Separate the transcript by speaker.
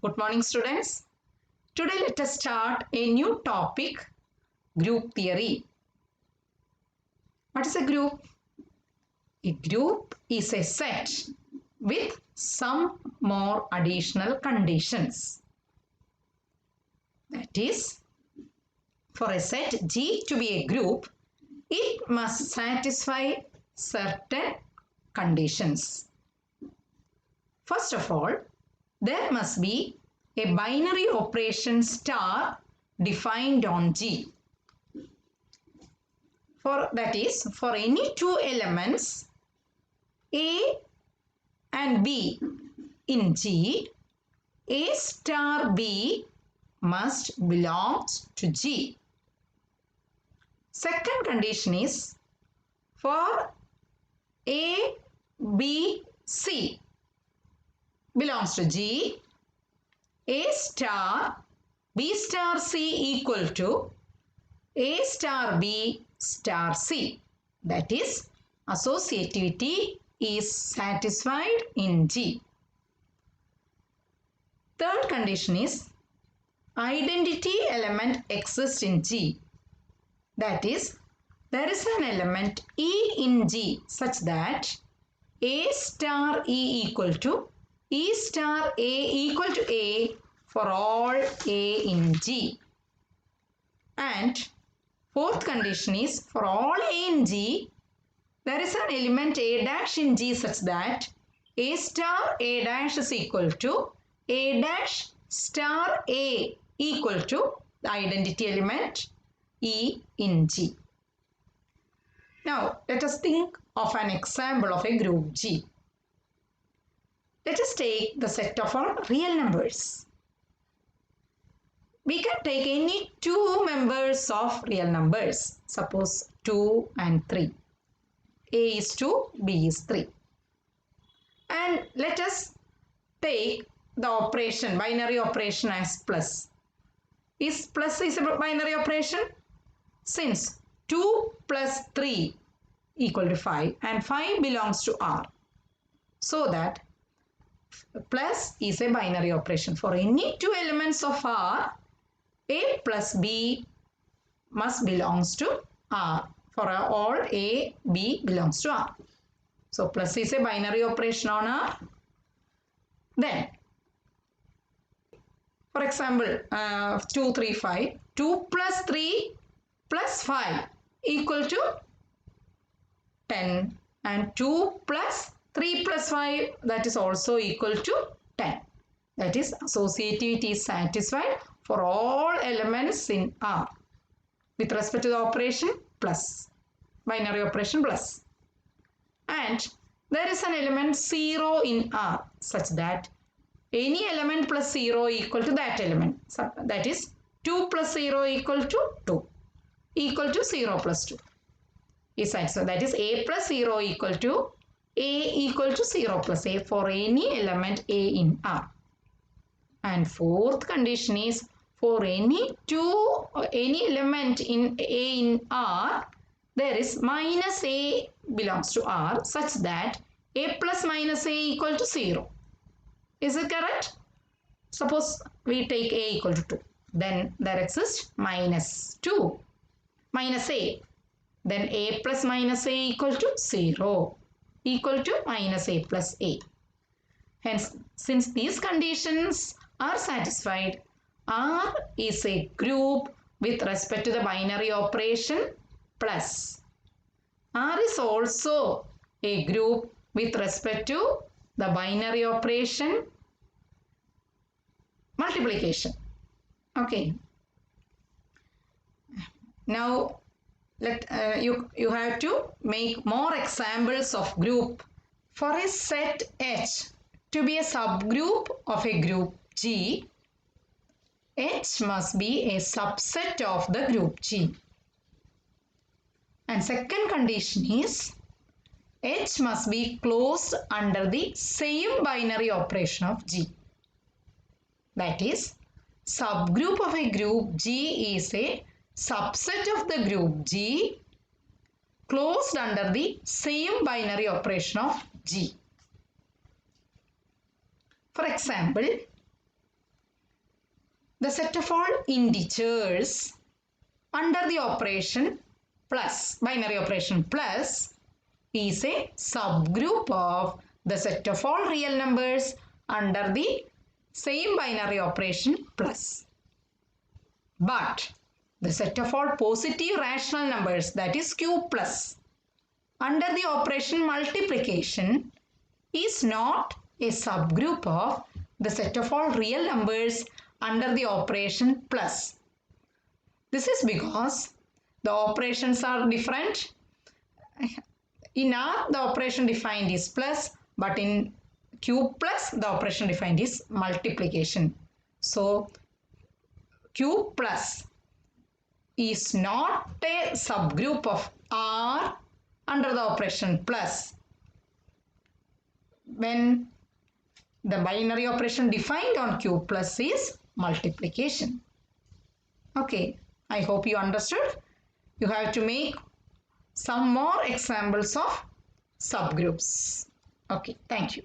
Speaker 1: Good morning, students. Today, let us start a new topic, group theory. What is a group? A group is a set with some more additional conditions. That is, for a set G to be a group, it must satisfy certain conditions. First of all, there must be a binary operation star defined on G. That is, for any two elements A and B in G, A star B must belong to G. Second condition is for A, B, C belongs to G, A star B star C equal to A star B star C. That is, associativity is satisfied in G. Third condition is identity element exists in G. That is, there is an element E in G such that A star E equal to E star A equal to A for all A in G. And fourth condition is for all A in G, there is an element A dash in G such that A star A dash is equal to A dash star A equal to the identity element E in G. Now, let us think of an example of a group G. Let us take the set of all real numbers. We can take any two members of real numbers. Suppose 2 and 3. A is 2, B is 3. And let us take the operation, binary operation as plus. Is plus is a binary operation? Since 2 plus 3 equal to 5 and 5 belongs to R. So that plus is a binary operation. For any two elements of R, A plus B must belongs to R. For all A, B belongs to R. So plus is a binary operation on R. Then, for example, 2, 3, 5. 2 plus 3 plus 5 equal to 10. And 2 plus 3 plus 5, that is also equal to 10. That is, associativity is satisfied for all elements in R with respect to the operation plus, binary operation plus. And there is an element 0 in R such that any element plus 0 equal to that element. So that is 2 plus 0 equal to 2 equal to 0 plus 2 is satisfied. That is A plus 0 equal to A equal to 0 plus A for any element A in R. And fourth condition is for any element in A in R, there is minus A belongs to R such that A plus minus A equal to 0. Is it correct? Suppose we take A equal to 2. Then there exists minus 2 minus A. Then A plus minus A equal to 0 equal to minus A plus A. Hence, since these conditions are satisfied, R is a group with respect to the binary operation plus. R is also a group with respect to the binary operation multiplication. Okay. Now, you have to make more examples of group. For a set H to be a subgroup of a group G, H must be a subset of the group G. And second condition is H must be closed under the same binary operation of G. That is, subgroup of a group G is a subset of the group G closed under the same binary operation of G. For example, The set of all integers under the operation plus, binary operation plus, is a subgroup of the set of all real numbers under the same binary operation plus. But the set of all positive rational numbers, that is q plus, under the operation multiplication is not a subgroup of the set of all real numbers under the operation plus. This is because the operations are different. In R, the operation defined is plus, but in Q plus, the operation defined is multiplication. So, Q plus is not a subgroup of R under the operation plus when the binary operation defined on Q plus is multiplication. Okay, I hope you understood. You have to make some more examples of subgroups. Okay, thank you.